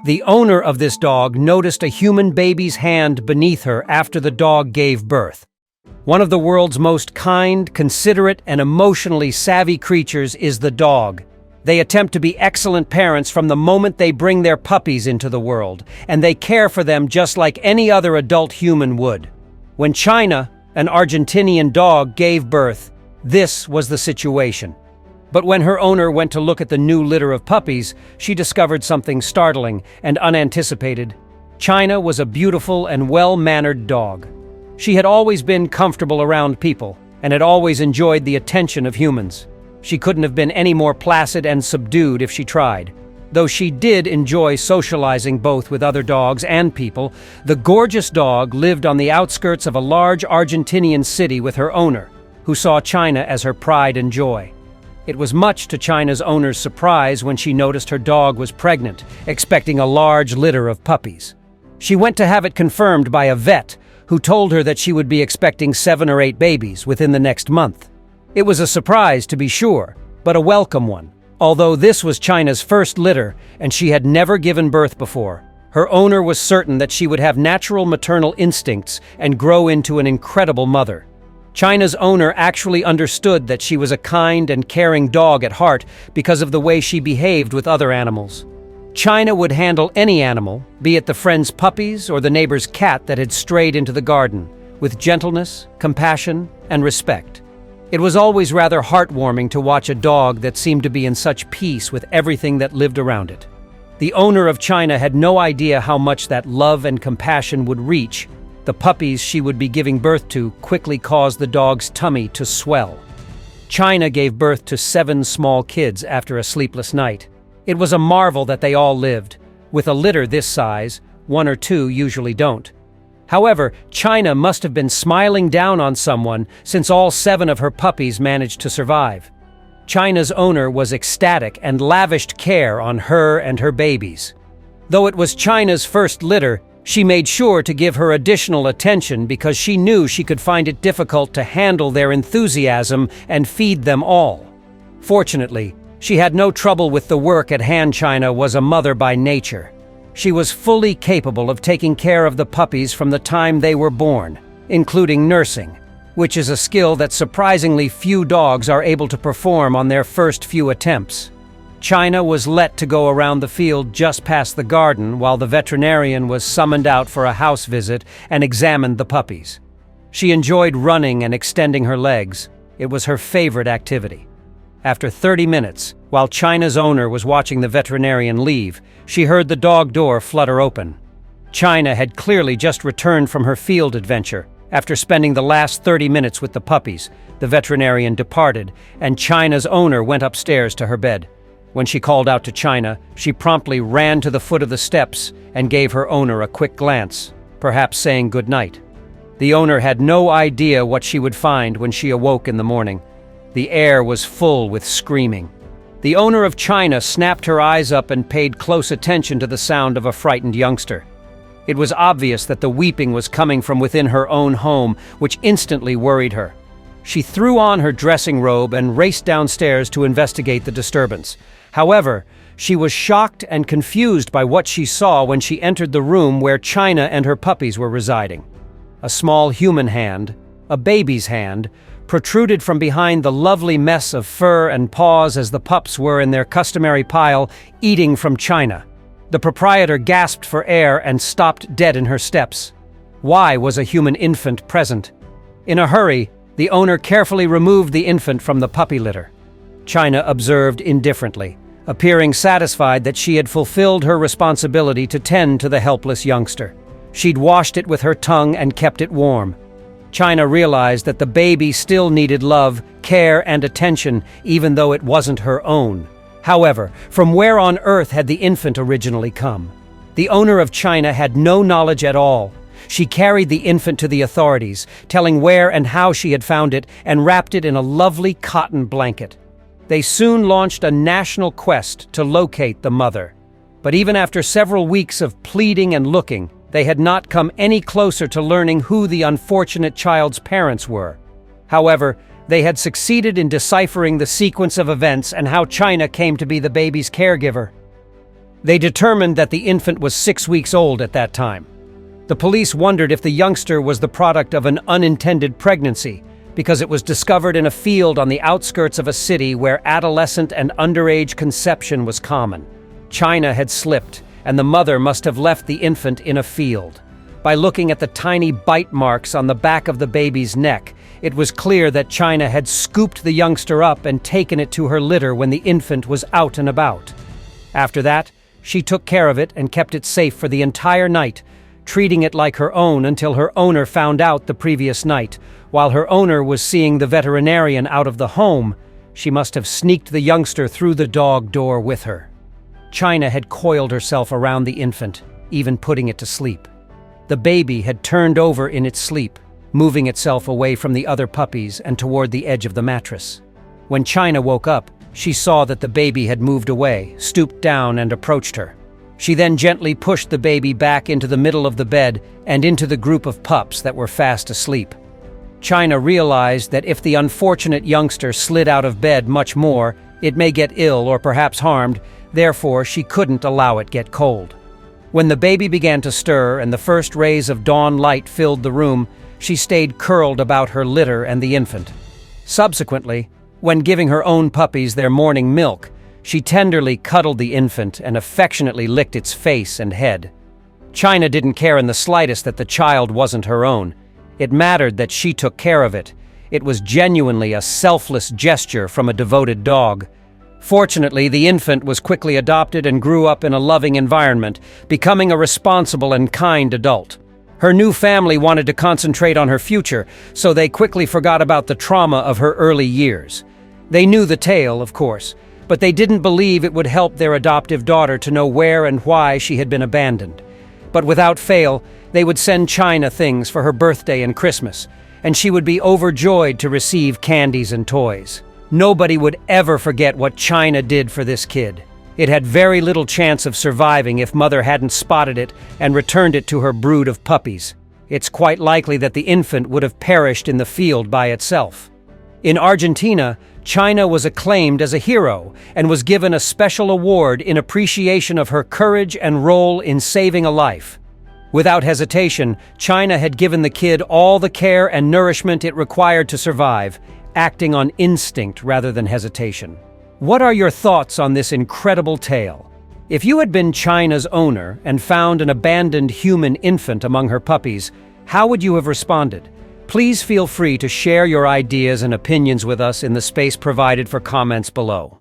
The owner of this dog noticed a human baby's hand beneath her after the dog gave birth. One of the world's most kind, considerate, and emotionally savvy creatures is the dog. They attempt to be excellent parents from the moment they bring their puppies into the world, and they care for them just like any other adult human would. When China, an Argentinian dog, gave birth, this was the situation. But when her owner went to look at the new litter of puppies, she discovered something startling and unanticipated. China was a beautiful and well-mannered dog. She had always been comfortable around people and had always enjoyed the attention of humans. She couldn't have been any more placid and subdued if she tried. Though she did enjoy socializing both with other dogs and people, the gorgeous dog lived on the outskirts of a large Argentinian city with her owner, who saw China as her pride and joy. It was much to China's owner's surprise when she noticed her dog was pregnant, expecting a large litter of puppies. She went to have it confirmed by a vet, who told her that she would be expecting 7 or 8 babies within the next month. It was a surprise, to be sure, but a welcome one. Although this was China's first litter and she had never given birth before, her owner was certain that she would have natural maternal instincts and grow into an incredible mother. China's owner actually understood that she was a kind and caring dog at heart because of the way she behaved with other animals. China would handle any animal, be it the friend's puppies or the neighbor's cat that had strayed into the garden, with gentleness, compassion, and respect. It was always rather heartwarming to watch a dog that seemed to be in such peace with everything that lived around it. The owner of China had no idea how much that love and compassion would reach. The puppies she would be giving birth to quickly caused the dog's tummy to swell. China gave birth to 7 small kids after a sleepless night. It was a marvel that they all lived. With a litter this size, 1 or 2 usually don't. However, China must have been smiling down on someone since all 7 of her puppies managed to survive. China's owner was ecstatic and lavished care on her and her babies. Though it was China's first litter, she made sure to give her additional attention because she knew she could find it difficult to handle their enthusiasm and feed them all. Fortunately, she had no trouble with the work at hand. China was a mother by nature. She was fully capable of taking care of the puppies from the time they were born, including nursing, which is a skill that surprisingly few dogs are able to perform on their first few attempts. China was let to go around the field just past the garden while the veterinarian was summoned out for a house visit and examined the puppies. She enjoyed running and extending her legs. It was her favorite activity. After 30 minutes, while China's owner was watching the veterinarian leave, she heard the dog door flutter open. China had clearly just returned from her field adventure. After spending the last 30 minutes with the puppies, the veterinarian departed, and China's owner went upstairs to her bed. When she called out to China, she promptly ran to the foot of the steps and gave her owner a quick glance, perhaps saying good night. The owner had no idea what she would find when she awoke in the morning. The air was full with screaming. The owner of China snapped her eyes up and paid close attention to the sound of a frightened youngster. It was obvious that the weeping was coming from within her own home, which instantly worried her. She threw on her dressing robe and raced downstairs to investigate the disturbance. However, she was shocked and confused by what she saw when she entered the room where China and her puppies were residing. A small human hand, a baby's hand, protruded from behind the lovely mess of fur and paws as the pups were in their customary pile, eating from China. The proprietor gasped for air and stopped dead in her steps. Why was a human infant present? In a hurry, the owner carefully removed the infant from the puppy litter. China observed indifferently, appearing satisfied that she had fulfilled her responsibility to tend to the helpless youngster. She'd washed it with her tongue and kept it warm. China realized that the baby still needed love, care, and attention, even though it wasn't her own. However, from where on earth had the infant originally come? The owner of China had no knowledge at all. She carried the infant to the authorities, telling where and how she had found it, and wrapped it in a lovely cotton blanket. They soon launched a national quest to locate the mother. But even after several weeks of pleading and looking, they had not come any closer to learning who the unfortunate child's parents were. However, they had succeeded in deciphering the sequence of events and how China came to be the baby's caregiver. They determined that the infant was 6 weeks old at that time. The police wondered if the youngster was the product of an unintended pregnancy, because it was discovered in a field on the outskirts of a city where adolescent and underage conception was common. China had slipped, and the mother must have left the infant in a field. By looking at the tiny bite marks on the back of the baby's neck, it was clear that China had scooped the youngster up and taken it to her litter when the infant was out and about. After that, she took care of it and kept it safe for the entire night, treating it like her own until her owner found out the previous night. While her owner was seeing the veterinarian out of the home, she must have sneaked the youngster through the dog door with her. China had coiled herself around the infant, even putting it to sleep. The baby had turned over in its sleep, moving itself away from the other puppies and toward the edge of the mattress. When China woke up, she saw that the baby had moved away, stooped down, and approached her. She then gently pushed the baby back into the middle of the bed and into the group of pups that were fast asleep. China realized that if the unfortunate youngster slid out of bed much more, it may get ill or perhaps harmed, therefore she couldn't allow it get cold. When the baby began to stir and the first rays of dawn light filled the room, she stayed curled about her litter and the infant. Subsequently, when giving her own puppies their morning milk, she tenderly cuddled the infant and affectionately licked its face and head. China didn't care in the slightest that the child wasn't her own. It mattered that she took care of it. It was genuinely a selfless gesture from a devoted dog. Fortunately, the infant was quickly adopted and grew up in a loving environment, becoming a responsible and kind adult. Her new family wanted to concentrate on her future, so they quickly forgot about the trauma of her early years. They knew the tale, of course, but they didn't believe it would help their adoptive daughter to know where and why she had been abandoned. But without fail, they would send China things for her birthday and Christmas, and she would be overjoyed to receive candies and toys. Nobody would ever forget what China did for this kid. It had very little chance of surviving if Mother hadn't spotted it and returned it to her brood of puppies. It's quite likely that the infant would have perished in the field by itself. In Argentina, China was acclaimed as a hero and was given a special award in appreciation of her courage and role in saving a life. Without hesitation, China had given the kid all the care and nourishment it required to survive, acting on instinct rather than hesitation. What are your thoughts on this incredible tale? If you had been China's owner and found an abandoned human infant among her puppies, how would you have responded? Please feel free to share your ideas and opinions with us in the space provided for comments below.